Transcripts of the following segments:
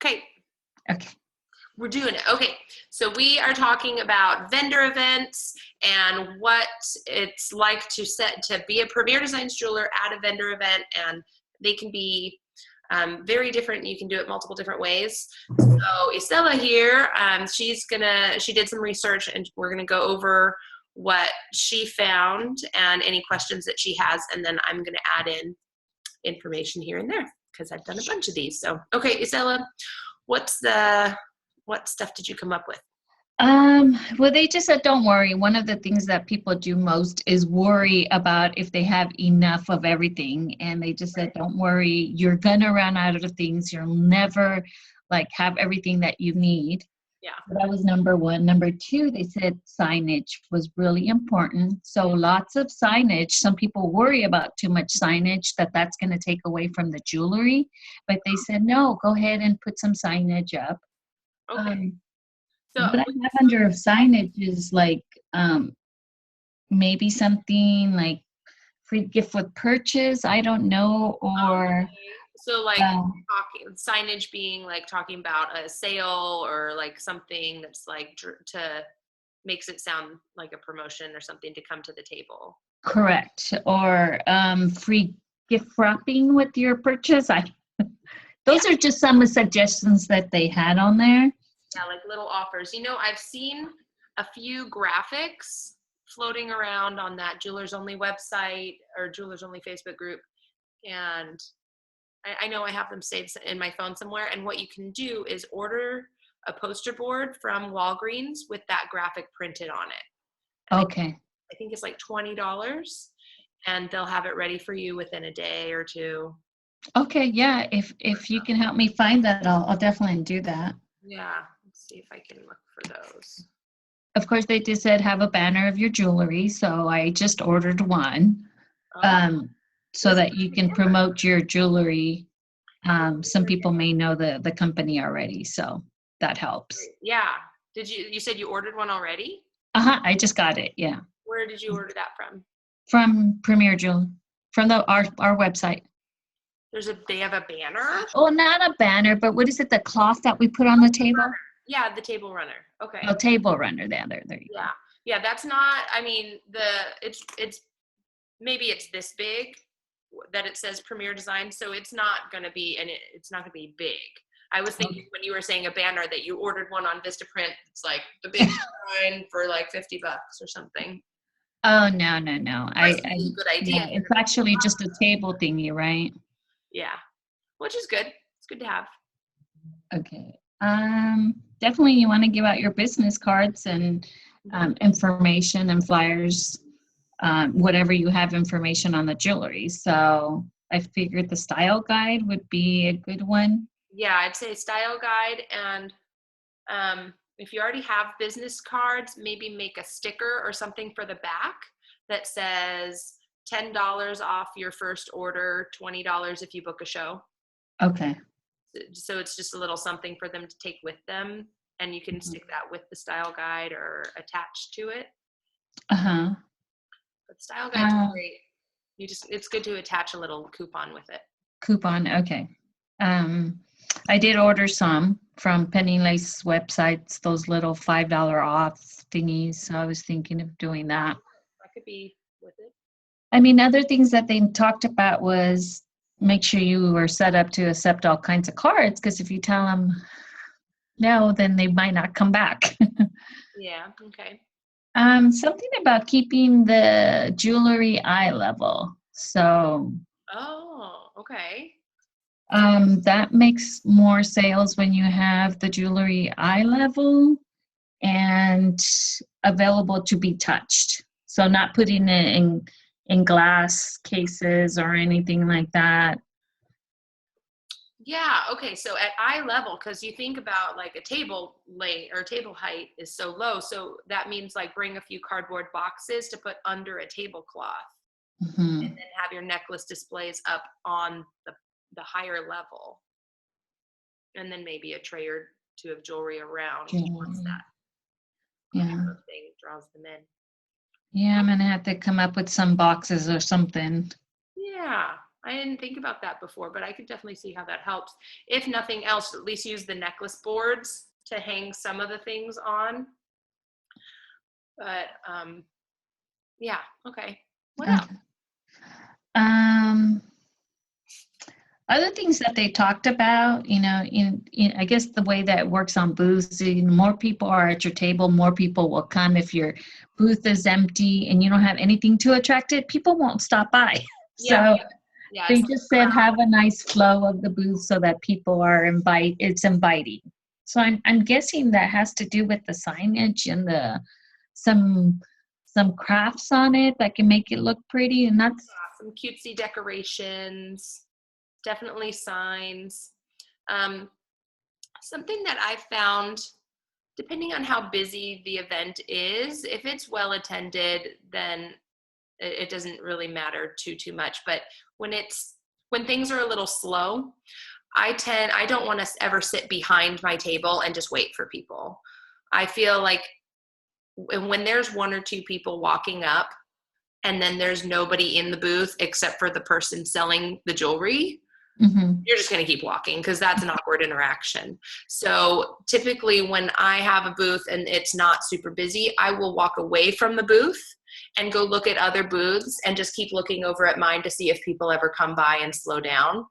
Okay. Okay. We're doing it. Okay. So we are talking about vendor events and what it's like to be a Premier Designs jeweler at a vendor event, and they can be very different. You can do it multiple different ways. So Isela here, she did some research, and we're gonna go over what she found and any questions that she has, and then I'm gonna add in information here and there because I've done a bunch of these. So, okay, Isela, what stuff did you come up with? Well, they just said, don't worry. One of the things that people do most is worry about if they have enough of everything. And they just said, don't worry, you're gonna run out of things. You'll never have everything that you need. Yeah. So that was number one. Number two, they said signage was really important. So lots of signage. Some people worry about too much signage, that's going to take away from the jewelry. But they said, no, go ahead and put some signage up. Okay. So what I have under signage is maybe something like free gift with purchase. I don't know, or okay. So signage being talking about a sale or something that's to makes it sound like a promotion or something to come to the table. Correct. Or free gift wrapping with your purchase. Those are just some of the suggestions that they had on there. Yeah, like little offers. I've seen a few graphics floating around on that Jewelers Only website or Jewelers Only Facebook group. And I know I have them saved in my phone somewhere. And what you can do is order a poster board from Walgreens with that graphic printed on it. And okay. I think it's like $20, and they'll have it ready for you within a day or two. Okay, yeah. If you can help me find that, I'll definitely do that. Yeah, let's see if I can look for those. Of course, they just said have a banner of your jewelry, so I just ordered one, so that you can promote your jewelry. Some people may know the company already, so that helps. Yeah. You said you ordered one already? I just got it. Yeah. Where did you order that from? From Premier Jewelry, from our website. They have a banner? Oh, not a banner, but what is it? The cloth that we put on the table? Yeah, the table runner. Okay. Oh, table runner. There you go. Yeah, that's not, it's maybe it's this big that it says Premier Design, so it's not going to be, it's not going to be big. I was thinking when you were saying a banner that you ordered one on Vistaprint, it's like the big sign for like $50 or something. Oh, no. Good idea. Yeah, it's actually just a table thingy, right? Yeah, which is good. It's good to have. Okay. Definitely you want to give out your business cards and information and flyers, whatever you have information on the jewelry. So I figured the style guide would be a good one. Yeah, I'd say style guide, and if you already have business cards, maybe make a sticker or something for the back that says $10 off your first order, $20 if you book a show. Okay. So it's just a little something for them to take with them, and you can stick that with the style guide or attach to it. But style guide's great. It's good to attach a little coupon with it. Coupon, okay. I did order some from Penny Lace's websites, those little $5 off thingies. So I was thinking of doing that. That could be with it. Other things that they talked about was make sure you were set up to accept all kinds of cards, because if you tell them no, then they might not come back. Yeah, okay. Something about keeping the jewelry eye level. So. Oh, okay. That makes more sales when you have the jewelry eye level and available to be touched. So not putting it in glass cases or anything like that. Yeah, okay. So at eye level, because you think about like a table table height is so low. So that means bring a few cardboard boxes to put under a tablecloth, and then have your necklace displays up on the higher level, and then maybe a tray or two of jewelry around once that thing draws them in. Yeah, I'm gonna have to come up with some boxes or something. Yeah, I didn't think about that before, but I could definitely see how that helps. If nothing else, at least use the necklace boards to hang some of the things on. But yeah, okay. What else? Okay. Um, Other things that they talked about, in I guess the way that it works on booths, more people are at your table, more people will come. If your booth is empty and you don't have anything to attract it, people won't stop by. Yeah, So yeah. they It's just said have a nice flow of the booth so that people are it's inviting. So I'm guessing that has to do with the signage and some crafts on it that can make it look pretty, and that's some cutesy decorations, definitely signs. Um, Something that I found, depending on how busy the event is, if it's well attended, then it doesn't really matter too much. But when things are a little slow, I don't want to ever sit behind my table and just wait for people. I feel like when there's one or two people walking up and then there's nobody in the booth except for the person selling the jewelry, you're just going to keep walking because that's an awkward interaction. So typically when I have a booth and it's not super busy, I will walk away from the booth and go look at other booths and just keep looking over at mine to see if people ever come by and slow down.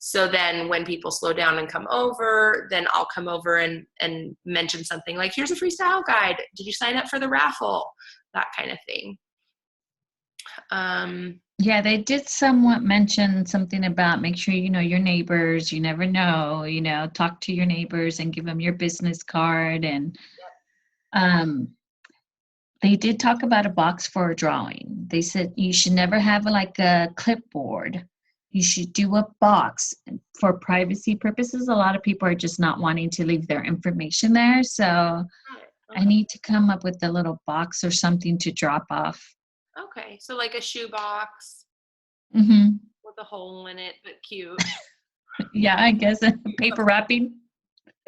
So then when people slow down and come over, then I'll come over and mention something like, here's a free style guide. Did you sign up for the raffle? That kind of thing. Yeah, they did somewhat mention something about make sure you know your neighbors. You never know, talk to your neighbors and give them your business card. And they did talk about a box for a drawing. They said you should never have like a clipboard. You should do a box for privacy purposes. A lot of people are just not wanting to leave their information there. So I need to come up with a little box or something to drop off. Okay, so like a shoe box with a hole in it, but cute. Yeah, I guess paper wrapping.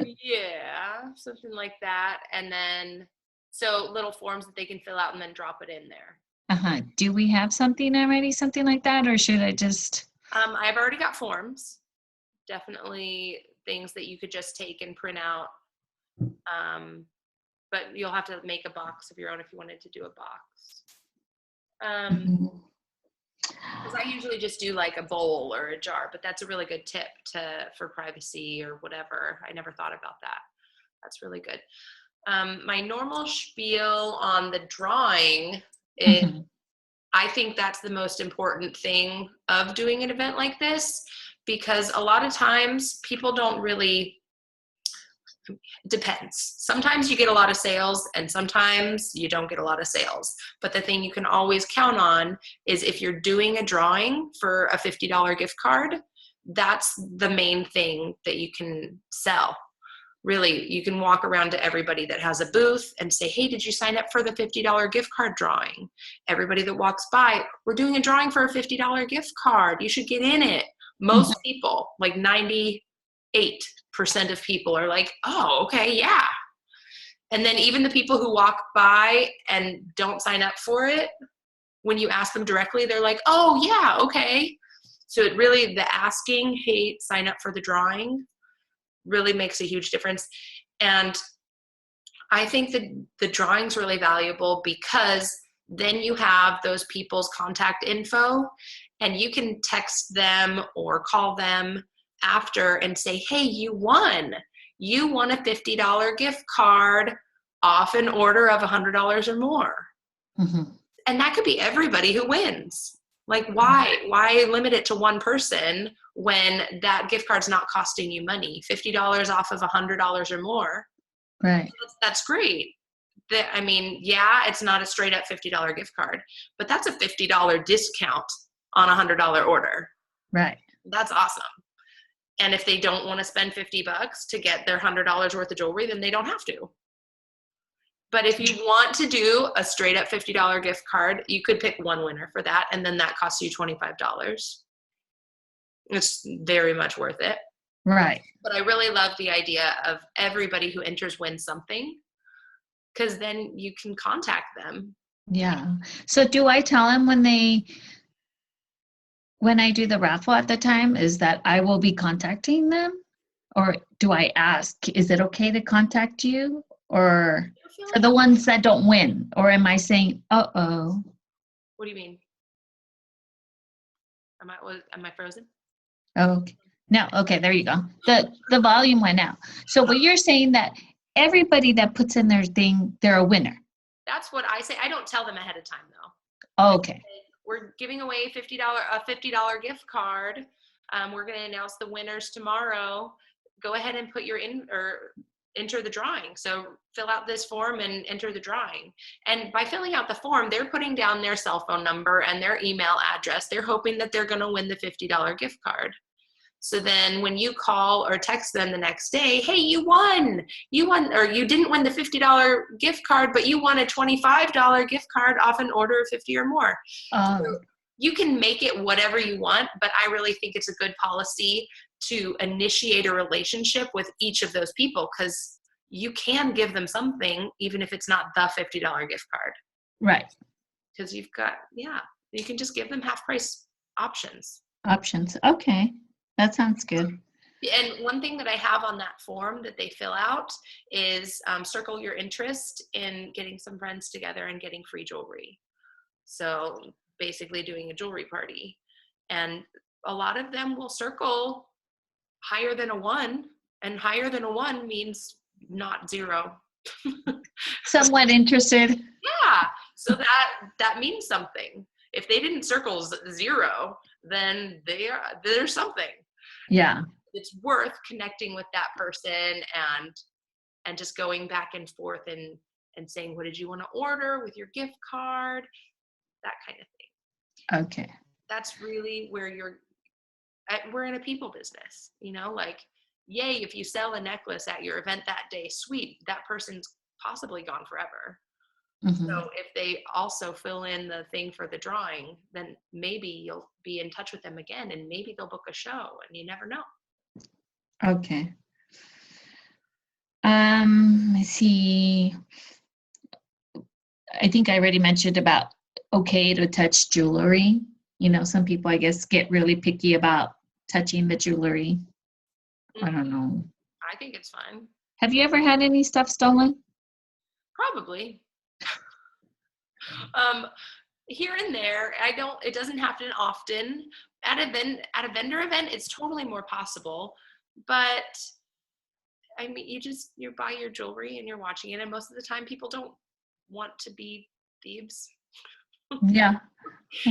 Yeah, something like that. And then, so little forms that they can fill out and then drop it in there. Do we have something already, something like that, or should I just? I've already got forms. Definitely things that you could just take and print out. But you'll have to make a box of your own if you wanted to do a box. Because I usually just do like a bowl or a jar, but that's a really good tip for privacy or whatever. I never thought about that. That's really good. My normal spiel on the drawing is I think that's the most important thing of doing an event like this, because a lot of times people don't really, it depends. Sometimes you get a lot of sales and sometimes you don't get a lot of sales. But the thing you can always count on is if you're doing a drawing for a $50 gift card, that's the main thing that you can sell. Really, you can walk around to everybody that has a booth and say, hey, did you sign up for the $50 gift card drawing? Everybody that walks by, we're doing a drawing for a $50 gift card. You should get in it. Most people, like 98% of people are like, oh, okay, yeah. And then even the people who walk by and don't sign up for it, when you ask them directly, they're like, oh, yeah, okay. So it really, the asking, hey, sign up for the drawing, really makes a huge difference. And I think that the drawing's really valuable because then you have those people's contact info and you can text them or call them after and say, hey, you won a $50 gift card off an order of $100 or more. And that could be everybody who wins. Like, why limit it to one person when that gift card's not costing you money? $50 off of $100 or more. Right. That's great. I mean, yeah, it's not a straight up $50 gift card, but that's a $50 discount on a $100 order. Right. That's awesome. And if they don't want to spend $50 to get their $100 worth of jewelry, then they don't have to. But if you want to do a straight up $50 gift card, you could pick one winner for that. And then that costs you $25. It's very much worth it. Right. But I really love the idea of everybody who enters wins something, because then you can contact them. Yeah. So do I tell them when they when I do the raffle at the time is that I will be contacting them, or do I ask, is it okay to contact you? Or I feel for like, the ones that don't win? Or am I saying, uh-oh? what do you mean? Am I frozen? Okay. No, okay, there you go. The volume went out. So what you're saying that everybody that puts in their thing, they're a winner. That's what I say. I don't tell them ahead of time though. Okay. We're giving away $50 gift card. We're going to announce the winners tomorrow. Go ahead and put your in or enter the drawing. So fill out this form and enter the drawing. And by filling out the form, they're putting down their cell phone number and their email address. They're hoping that they're going to win the $50 gift card. So then when you call or text them the next day, hey, you won, or you didn't win the $50 gift card, but you won a $25 gift card off an order of 50 or more. So you can make it whatever you want, but I really think it's a good policy to initiate a relationship with each of those people, because you can give them something, even if it's not the $50 gift card. Right. Because you've got, you can just give them half price options. Options. Okay. That sounds good. And one thing that I have on that form that they fill out is circle your interest in getting some friends together and getting free jewelry. So basically doing a jewelry party. And a lot of them will circle higher than a 1, and higher than a 1 means not 0. Somewhat interested. Yeah. So that means something. If they didn't circle 0, then there's something. Yeah. It's worth connecting with that person and just going back and forth and saying, what did you want to order with your gift card? That kind of thing. Okay. That's really where we're in a people business, like, yay, if you sell a necklace at your event that day, sweet, that person's possibly gone forever. Mm-hmm. So if they also fill in the thing for the drawing, then maybe you'll be in touch with them again, and maybe they'll book a show, and you never know. Okay. Let's see. I think I already mentioned about okay to touch jewelry. Some people, I guess, get really picky about touching the jewelry. Mm-hmm. I don't know. I think it's fine. Have you ever had any stuff stolen? Probably. Here and there. It doesn't happen often. At a vendor event, it's totally more possible. But I mean, you buy your jewelry and you're watching it, and most of the time people don't want to be thieves. Yeah.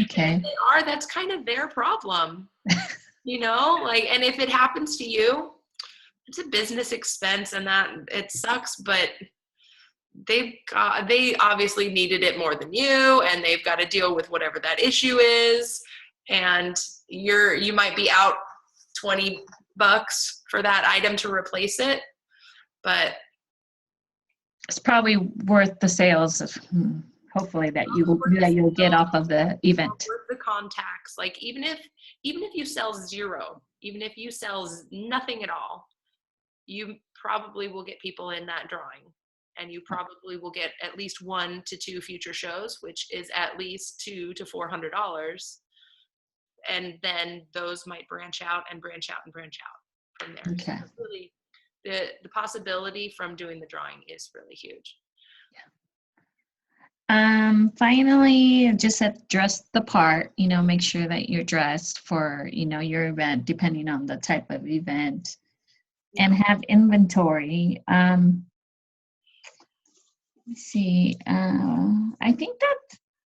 Okay. And if they are, that's kind of their problem. And if it happens to you, it's a business expense, and that it sucks, but they obviously needed it more than you, and they've got to deal with whatever that issue is, and you might be out $20 for that item to replace it, but it's probably worth the sales of, hopefully that you'll get off of the event. Worth the contacts. Like even if you sell 0, even if you sell nothing at all, you probably will get people in that drawing, and you probably will get at least 1 to 2 future shows, which is at least $200 to $400. And then those might branch out and branch out and branch out from there. Okay. So it's really, the possibility from doing the drawing is really huge. Finally, just dress the part, make sure that you're dressed for, your event, depending on the type of event, and have inventory. Let's see. I think that,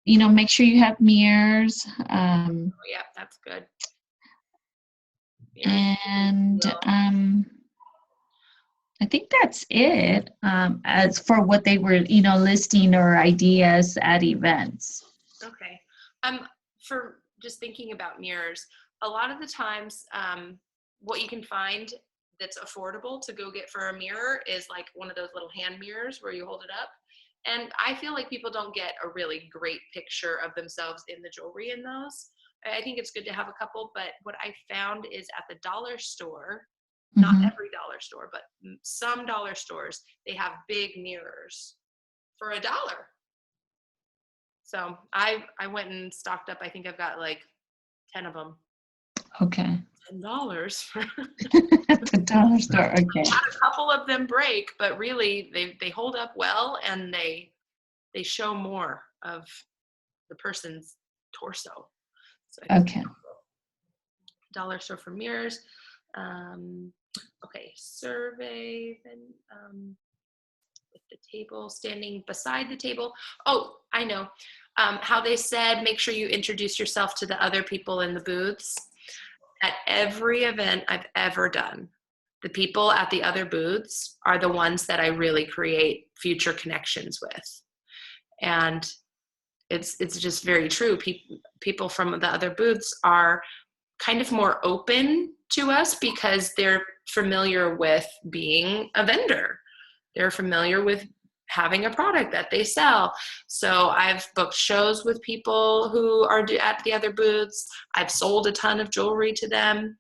make sure you have mirrors. Yeah, that's good. And I think that's it, as for what they were, listing or ideas at events. Okay. For just thinking about mirrors, a lot of the times, what you can find that's affordable to go get for a mirror is like one of those little hand mirrors where you hold it up. And I feel like people don't get a really great picture of themselves in the jewelry in those. I think it's good to have a couple, but what I found is at the dollar store, not every dollar store, but some dollar stores, they have big mirrors for $1. So I went and stocked up. I think I've got like 10 of them. Okay. $10 for At the dollar store. Okay. a couple of them break, but really they hold up well, and they show more of the person's torso. So I think Okay. dollar store for mirrors. Okay, survey, then with the table, standing beside the table. Oh, I know. How they said, make sure you introduce yourself to the other people in the booths. At every event I've ever done, the people at the other booths are the ones that I really create future connections with. And it's just very true. People from the other booths are kind of more open to us because they're familiar with being a vendor. They're familiar with having a product that they sell. So I've booked shows with people who are at the other booths. I've sold a ton of jewelry to them.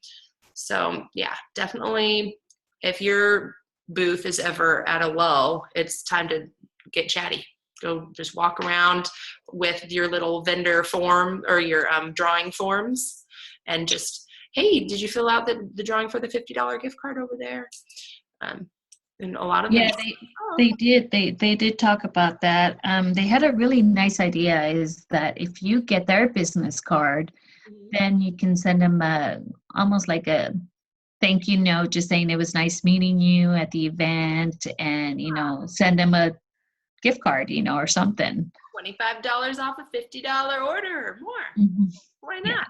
So yeah, definitely if your booth is ever at a lull, it's time to get chatty. Go just walk around with your little vendor form or your drawing forms and just, hey, did you fill out the drawing for the $50 gift card over there? And a lot of them, Yeah, they did. They did talk about that. They had a really nice idea is that if you get their business card, then you can send them almost like a thank you note, just saying it was nice meeting you at the event, and send them a gift card, or something. $25 off a $50 order or more. Mhm. Why not?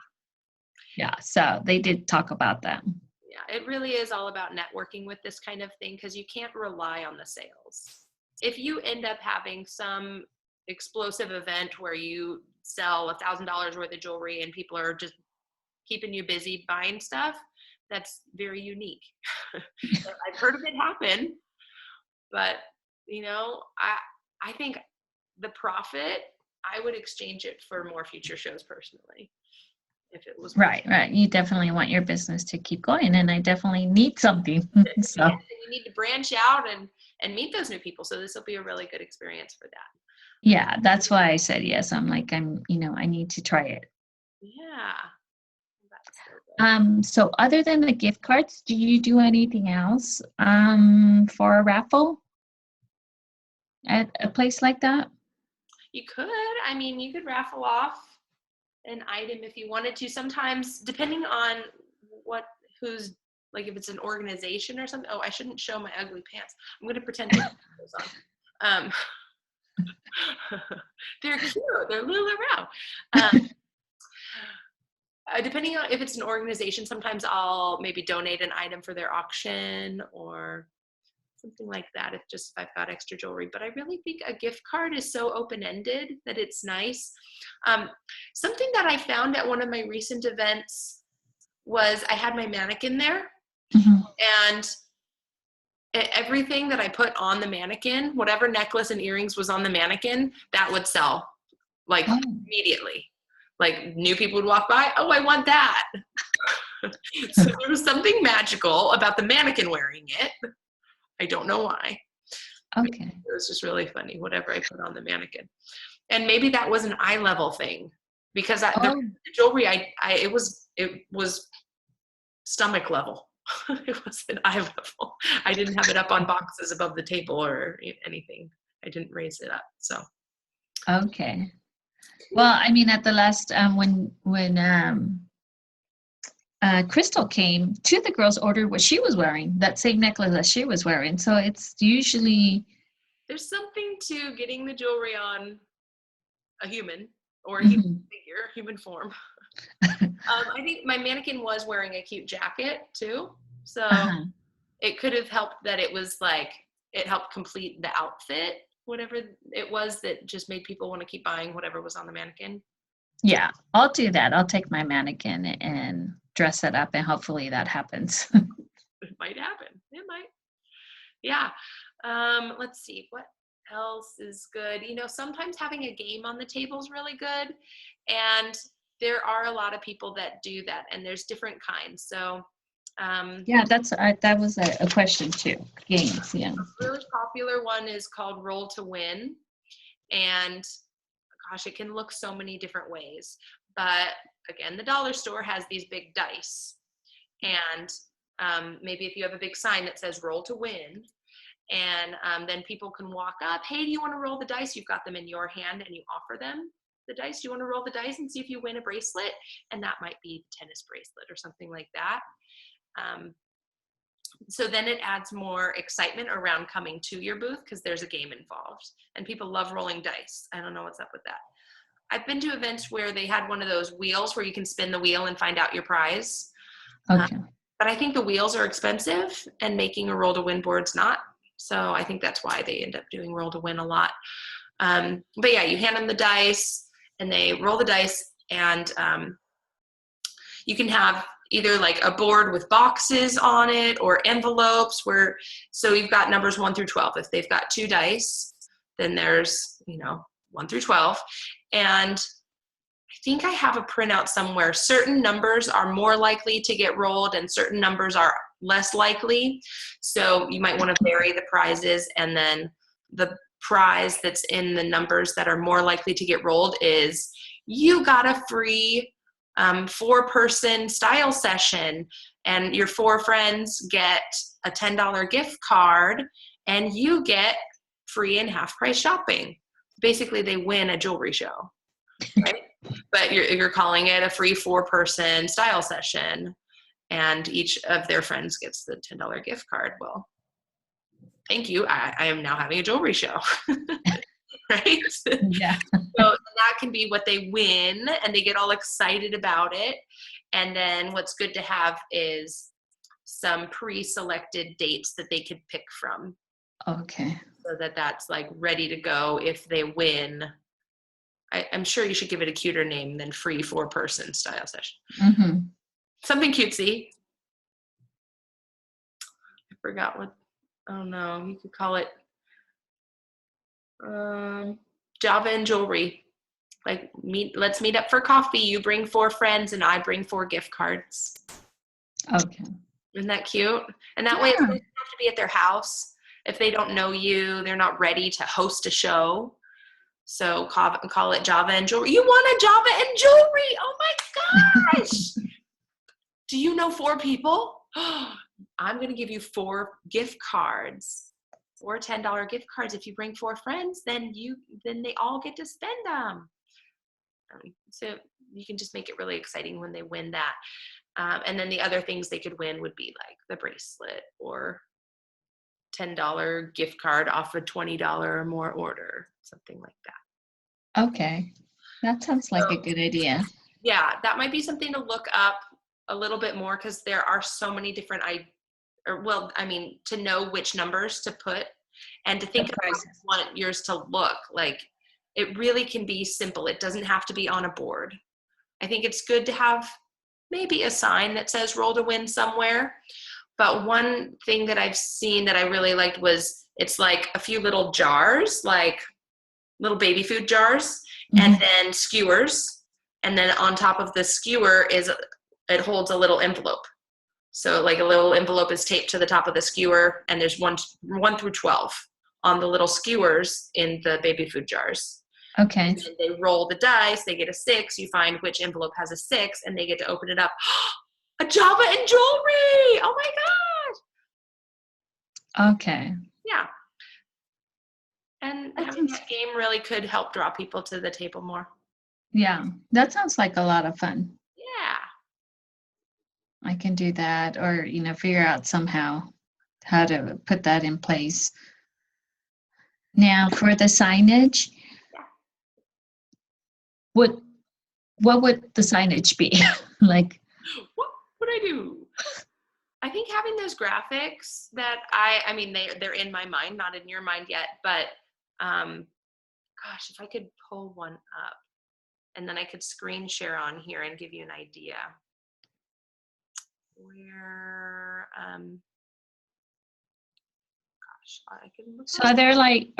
Yeah, so they did talk about that. Yeah, it really is all about networking with this kind of thing because you can't rely on the sales. If you end up having some explosive event where you sell $1,000 worth of jewelry and people are just keeping you busy buying stuff, that's very unique. I've heard of it happen, but I think the profit, I would exchange it for more future shows personally. If it was Right. You definitely want your business to keep going, and I definitely need something. So you need to branch out and meet those new people. So this will be a really good experience for that. yeah, that's why I said yes. I need to try it. Yeah. That's so good. So other than the gift cards, do you do anything else for a raffle at a place like that? You could, you could raffle off an item if you wanted to. Sometimes, depending on who's, like if it's an organization or something. Oh, I shouldn't show my ugly pants. I'm going to pretend to put those on. They're cute. They're LuLaRoe. Depending on if it's an organization, sometimes I'll maybe donate an item for their auction or something like that if I've got extra jewelry. But I really think a gift card is so open-ended that it's nice. Something that I found at one of my recent events was I had my mannequin there, and everything that I put on the mannequin, whatever necklace and earrings was on the mannequin, that would sell immediately. Like new people would walk by, oh, I want that. So there was something magical about the mannequin wearing it. I don't know why. Okay. It was just really funny, whatever I put on the mannequin. And maybe that was an eye level thing because the jewelry, it was stomach level. It was an eye level. I didn't have it up on boxes above the table or anything. I didn't raise it up. So. Okay. Well, at the last, when Crystal came, two of the girls ordered what she was wearing, that same necklace that she was wearing. So it's usually. There's something to getting the jewelry on a human or a human figure, human form. I think my mannequin was wearing a cute jacket too. So it could have helped that it was like, it helped complete the outfit, whatever it was that just made people want to keep buying whatever was on the mannequin. Yeah, I'll do that. I'll take my mannequin and dress it up, and hopefully that happens. It might happen. It might. Yeah. Let's see. What else is good? Sometimes having a game on the table is really good. And there are a lot of people that do that, and there's different kinds. So yeah, that was a question too. Games, yeah. A really popular one is called Roll to Win. And gosh, it can look so many different ways. But again, the dollar store has these big dice. And maybe if you have a big sign that says roll to win, and then people can walk up, hey, do you want to roll the dice? You've got them in your hand and you offer them the dice. Do you want to roll the dice and see if you win a bracelet? And that might be a tennis bracelet or something like that. So then it adds more excitement around coming to your booth because there's a game involved and people love rolling dice. I don't know what's up with that. I've been to events where they had one of those wheels where you can spin the wheel and find out your prize. Okay. But I think the wheels are expensive and making a roll to win board's not. So I think that's why they end up doing roll to win a lot. But yeah, you hand them the dice and they roll the dice, and you can have either like a board with boxes on it or envelopes so you've got numbers 1 through 12. If they've got 2 dice, then there's, 1 through 12. And I think I have a printout somewhere. Certain numbers are more likely to get rolled and certain numbers are less likely. So you might want to vary the prizes, and then the prize that's in the numbers that are more likely to get rolled is you got a free 4-person style session, and your 4 friends get a $10 gift card and you get free and half price shopping. Basically they win a jewelry show, right? But you're calling it a free 4-person style session, and each of their friends gets the $10 gift card. Well, thank you. I am now having a jewelry show. Right? Yeah. So that can be what they win, and they get all excited about it. And then what's good to have is some pre-selected dates that they could pick from. Okay. So that's like ready to go if they win. I'm sure you should give it a cuter name than free 4-person style session. Mm-hmm. Something cutesy. I forgot what, oh no, you could call it Java and jewelry. Like let's meet up for coffee. You bring 4 friends and I bring 4 gift cards. Okay. Isn't that cute? And that way it doesn't have to be at their house. If they don't know you, they're not ready to host a show. So call it Java and jewelry. You want a Java and jewelry? Oh my gosh. Do you know 4 people? I'm going to give you 4 gift cards. 4 $10 gift cards. If you bring 4 friends, then they all get to spend them. So you can just make it really exciting when they win that. And then the other things they could win would be like the bracelet or $10 gift card off a $20 or more order, something like that. Okay. That sounds like a good idea. Yeah, that might be something to look up a little bit more, because there are so many different to know which numbers to put and to think about how you want yours to look. Like, it really can be simple. It doesn't have to be on a board. I think it's good to have maybe a sign that says roll to win somewhere. But one thing that I've seen that I really liked was it's like a few little jars, like little baby food jars, and then skewers. And then on top of the skewer it holds a little envelope. So like a little envelope is taped to the top of the skewer, and there's 1 through 12 on the little skewers in the baby food jars. Okay. And then they roll the dice, they get a 6, you find which envelope has a 6, and they get to open it up. A Java and jewelry! Oh my God! Okay. Yeah. And having that game really could help draw people to the table more. Yeah, that sounds like a lot of fun. Yeah. I can do that, or figure out somehow how to put that in place. Now, for the signage, what would the signage be? Like, what would I do? I think having those graphics that they're in my mind, not in your mind yet, but gosh, if I could pull one up and then I could screen share on here and give you an idea. Where I can look. So are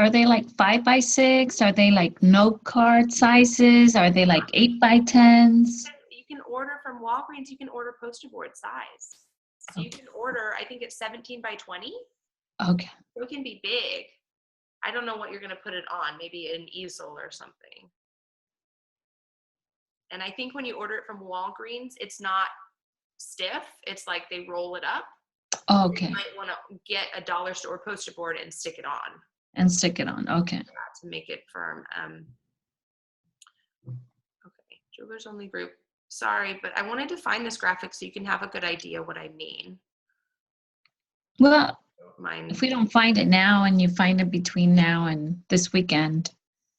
they like 5x6? Are they like note card sizes? Are they like 8x10s? You can order from Walgreens. You can order poster board size. So you can order, I think it's 17 by 20. Okay. So it can be big. I don't know what you're going to put it on. Maybe an easel or something. And I think when you order it from Walgreens, it's not stiff. It's like they roll it up. Oh, You okay. might want to get a dollar store poster board and stick it on And stick it on. Okay. to make it firm. Okay, Jewelers Only Group. Sorry, but I wanted to find this graphic so you can have a good idea what I mean. Well, Mine. if we don't find it now and you find it between now and this weekend.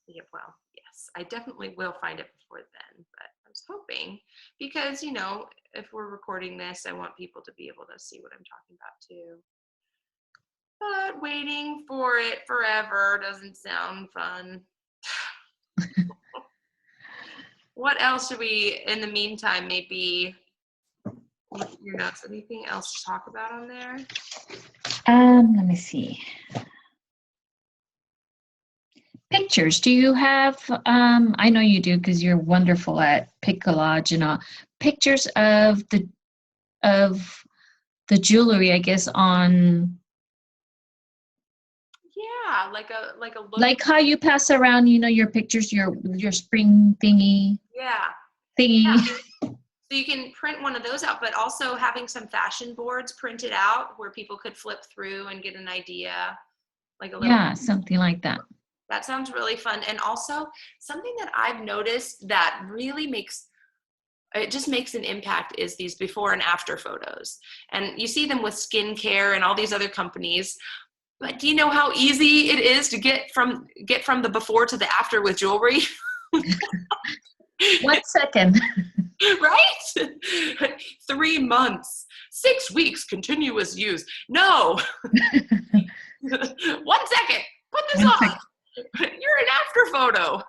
Yeah, well, yes, I definitely will find it before then, but I was hoping because, you know, if we're recording this, I want people to be able to see what I'm talking about too. But waiting for it forever doesn't sound fun. What else should we, in the meantime, maybe look at your notes? Anything else to talk about on there? Let me see. Pictures. Do you have, I know you do because you're wonderful at Piccollage and all, pictures of the jewelry, I guess, on Yeah, like a look. like how you pass around, you know, your pictures, your spring thingy. Yeah. Yeah. So you can print one of those out, but also having some fashion boards printed out where people could flip through and get an idea, like a little. Yeah, something like that. That sounds really fun. And also something that I've noticed that really makes an impact is these before and after photos. And you see them with skincare and all these other companies. But do you know how easy it is to get from the before to the after with jewelry? 1 second. Right? 3 months, 6 weeks, continuous use. No. 1 second. Put this 1 on. second. You're an after photo.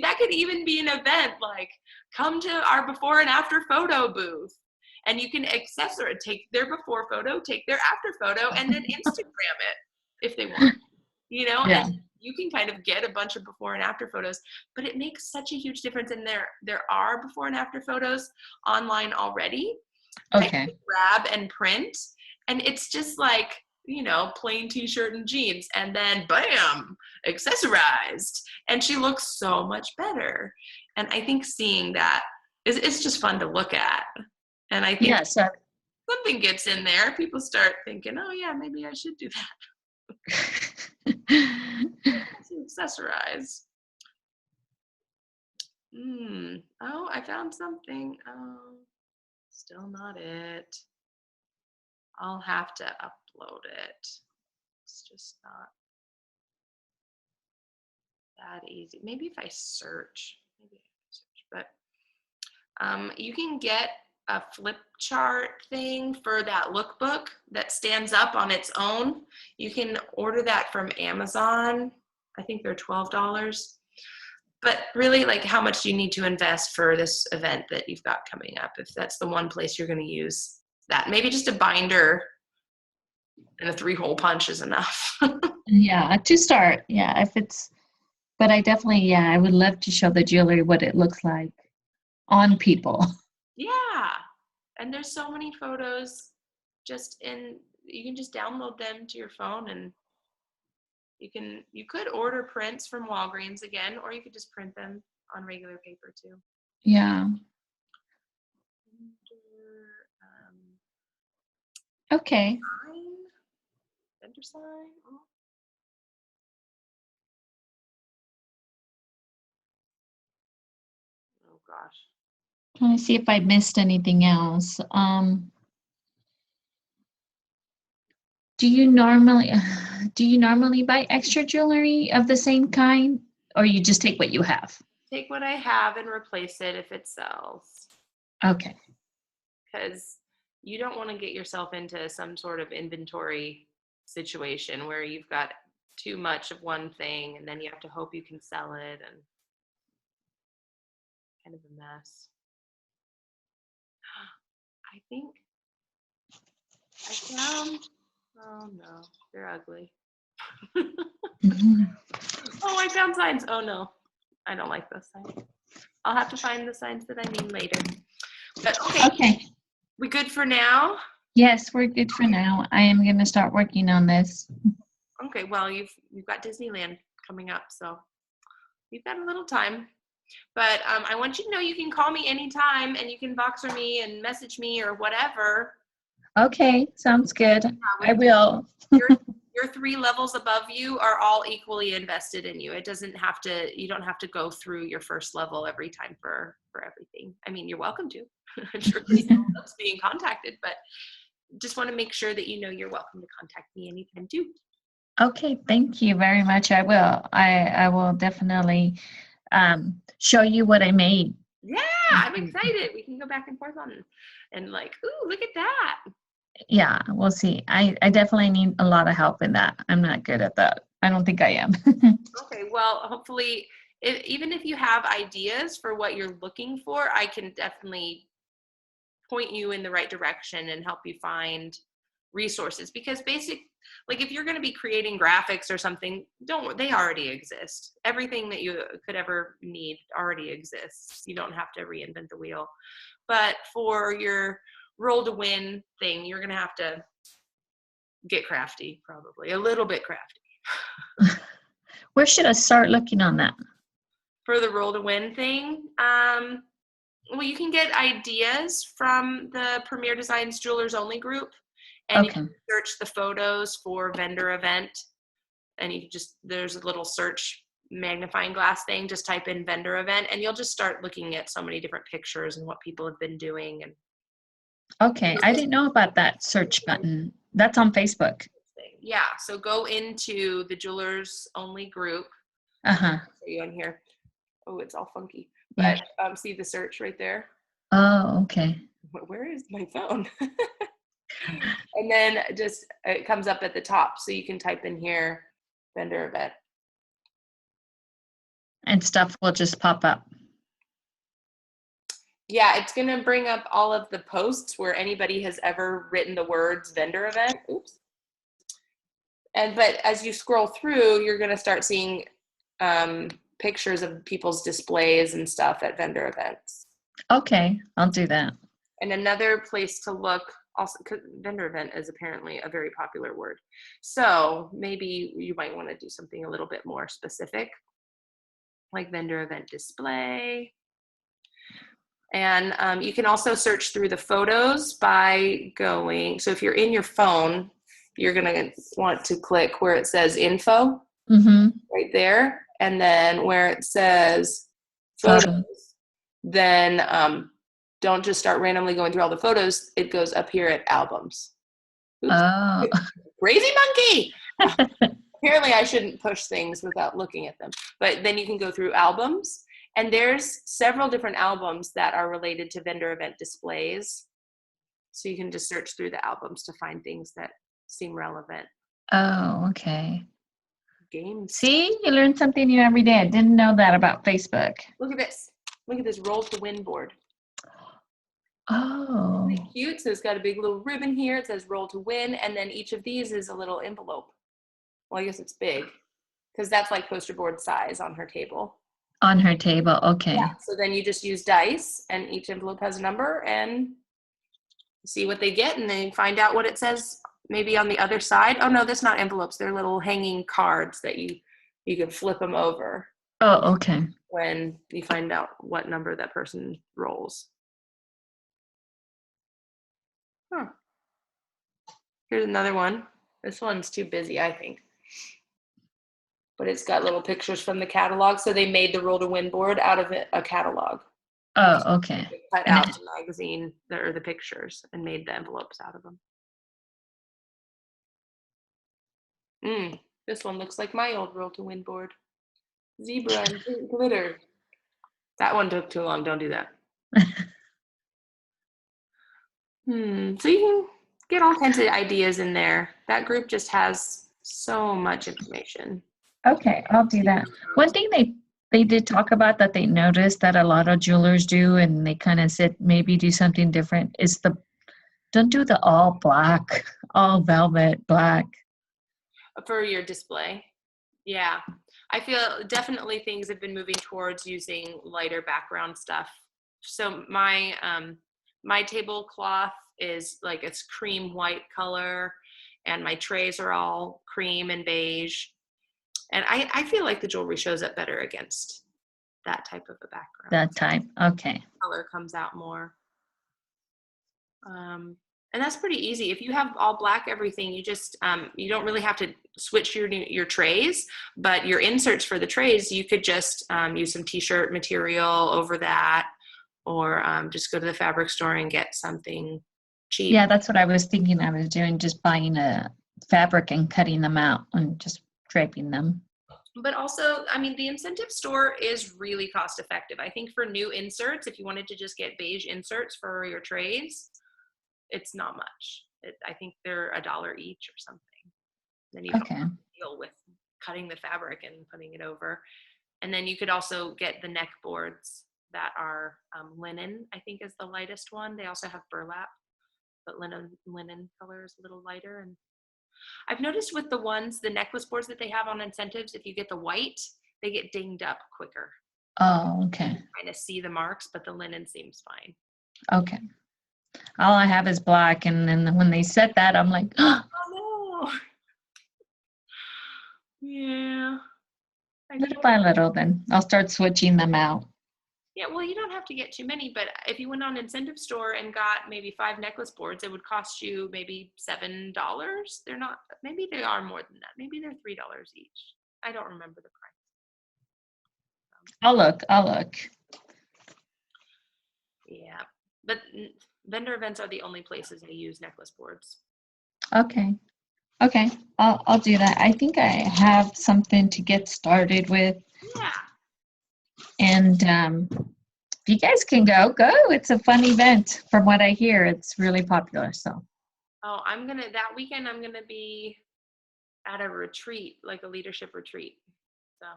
That could even be an event like come to our before and after photo booth. And you can take their before photo, take their after photo, and then Instagram it if they want. You know, Yeah. and you can kind of get a bunch of before and after photos, but it makes such a huge difference. And there are before and after photos online already. Okay. I can grab and print, and it's just like, you know, plain t-shirt and jeans, and then bam, accessorized, and she looks so much better. And I think seeing that it's just fun to look at. And I think something gets in there, people start thinking, oh yeah, maybe I should do that. Accessorize. Oh, I found something. Oh, still not it. I'll have to upload it. It's just not that easy. Maybe if I search, but you can get a flip chart thing for that lookbook that stands up on its own. You can order that from Amazon. I think they're $12. But really, like, how much do you need to invest for this event that you've got coming up? If that's the one place you're going to use that, maybe just a binder and a 3-hole punch is enough. Yeah, to start. Yeah, but I definitely, I would love to show the jewelry, what it looks like on people. Yeah. And there's so many photos you can just download them to your phone, and you could order prints from Walgreens again, or you could just print them on regular paper too. Yeah. Okay. Vendor sign. Oh gosh. Trying to see if I missed anything else. Do you normally buy extra jewelry of the same kind, or you just take what you have? Take what I have and replace it if it sells. Okay. Because you don't want to get yourself into some sort of inventory situation where you've got too much of one thing and then you have to hope you can sell it, and kind of a mess. I think I found, oh no, they're ugly. Oh, I found signs. Oh no, I don't like those signs. I'll have to find the signs that I mean later. But okay. We good for now? Yes, we're good for now. I am going to start working on this. Okay, well, you've got Disneyland coming up, so you've got a little time. But I want you to know you can call me anytime, and you can Voxer me and message me or whatever. Okay, sounds good. I will. Your 3 levels above you are all equally invested in you. It doesn't have to, you don't have to go through your first level every time for everything. I mean, you're welcome to. I'm sure Chris loves being contacted, but just want to make sure that you know you're welcome to contact me anytime too. Okay, thank you very much. I will. I will definitely show you what I made. Yeah, I'm excited. We can go back and forth on and like, ooh, look at that. Yeah, we'll see. I definitely need a lot of help in that. I'm not good at that. I don't think I am. Okay, well, hopefully, even if you have ideas for what you're looking for, I can definitely point you in the right direction and help you find resources, because like if you're going to be creating graphics or something, they already exist. Everything that you could ever need already exists. You don't have to reinvent the wheel. But for your roll to win thing, you're going to have to get crafty, probably a little bit crafty. Where should I start looking on that? For the roll to win thing, well, you can get ideas from the Premier Designs Jewelers Only group, and you Okay. can search the photos for vendor event, and you just, there's a little search magnifying glass thing, just type in vendor event, and you'll just start looking at so many different pictures and what people have been doing. And Okay, I didn't know about that search button. That's on Facebook. yeah, so go into the Jewelers Only group. Uh-huh. Show you on here. Oh, it's all funky. Yeah. But see the search right there? Oh, okay. Where is my phone? And then just it comes up at the top, so you can type in here vendor event. And stuff will just pop up. Yeah, it's going to bring up all of the posts where anybody has ever written the words vendor event. Oops. But as you scroll through, you're going to start seeing pictures of people's displays and stuff at vendor events. Okay, I'll do that. And another place to look, also, because vendor event is apparently a very popular word. So maybe you might want to do something a little bit more specific, like vendor event display. And you can also search through the photos by going, so if you're in your phone, you're going to want to click where it says info, right there. And then where it says photos, then don't just start randomly going through all the photos. It goes up here at albums. Oops. Oh. Crazy monkey. Apparently I shouldn't push things without looking at them. But then you can go through albums. And there's several different albums that are related to vendor event displays. So you can just search through the albums to find things that seem relevant. Oh, okay. Games. See, you learn something new every day. I didn't know that about Facebook. Look at this. Look at this roll to win board. Oh. It's really cute. So it's got a big little ribbon here. It says roll to win. And then each of these is a little envelope. Well, I guess it's big because that's like poster board size on her table. On her table, okay. Yeah, so then you just use dice, and each envelope has a number, and see what they get, and then find out what it says maybe on the other side. Oh no, that's not envelopes. They're little hanging cards that you can flip them over. Oh, okay. When you find out what number that person rolls. Huh. Here's another one. This one's too busy, I think. But it's got little pictures from the catalog. So they made the roll to win board out of a catalog. Oh, okay. They cut out the magazine or the pictures and made the envelopes out of them. This one looks like my old roll to win board. Zebra and glitter. That one took too long. Don't do that. So you can get all kinds of ideas in there. That group just has so much information. Okay, I'll do that. One thing they did talk about that they noticed that a lot of jewelers do, and they kind of said maybe do something different, is don't do the all black, all velvet black. For your display. Yeah. I feel definitely things have been moving towards using lighter background stuff. So my tablecloth is like it's cream white color, and my trays are all cream and beige. And I feel like the jewelry shows up better against that type of a background. That type. Okay. Color comes out more. And that's pretty easy. If you have all black everything, you just you don't really have to switch your trays, but your inserts for the trays, you could just use some t-shirt material over that, or just go to the fabric store and get something cheap. Yeah, that's what I was thinking I was doing, just buying a fabric and cutting them out and just draping them. But also, I mean, the incentive store is really cost effective. I think for new inserts, if you wanted to just get beige inserts for your trays, it's not much. I think they're $1 each or something. Then you don't have to deal with cutting the fabric and putting it over. And then you could also get the neck boards that are linen, I think is the lightest one. They also have burlap, but linen color is a little lighter. And I've noticed with the necklace boards that they have on incentives, if you get the white, they get dinged up quicker. Oh, okay. You kind of see the marks, but the linen seems fine. Okay. All I have is black, and then when they said that, I'm like, oh no. Yeah. Little by little, then I'll start switching them out. Yeah, well, you don't have to get too many, but if you went on incentive store and got maybe 5 necklace boards, it would cost you maybe $7. They're not, maybe they are more than that. Maybe they're $3 each. I don't remember the price. I'll look. Yeah, but vendor events are the only places they use necklace boards. Okay. I'll do that. I think I have something to get started with. Yeah. And if you guys can go. It's a fun event. From what I hear, it's really popular. So. Oh, that weekend I'm gonna be at a retreat, like a leadership retreat. So,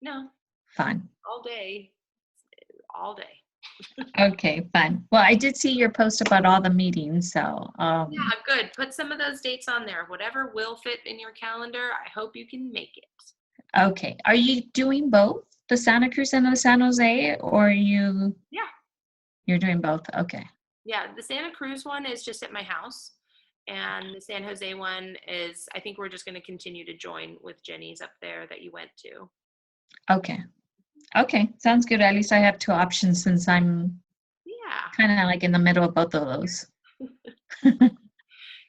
no. Fun. All day. Okay, fun. Well, I did see your post about all the meetings, so. Yeah, good. Put some of those dates on there. Whatever will fit in your calendar, I hope you can make it. Okay. Are you doing both, the Santa Cruz and the San Jose, or are you? Yeah. You're doing both. Okay. Yeah, the Santa Cruz one is just at my house, and the San Jose one is, I think we're just going to continue to join with Jenny's up there that you went to. Okay, sounds good. At least I have 2 options since I'm kind of like in the middle of both of those.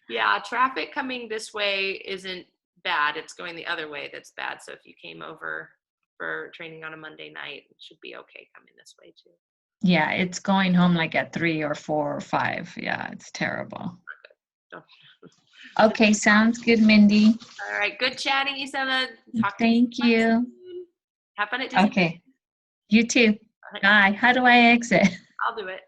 Yeah, traffic coming this way isn't bad. It's going the other way that's bad. So if you came over for training on a Monday night, it should be okay coming this way too. Yeah, it's going home like at 3 or 4 or 5. Yeah, it's terrible. Okay, sounds good, Mindy. All right, good chatting, Isabella. Thank you. Have fun at Disney. Okay, you too. Bye. How do I exit? I'll do it.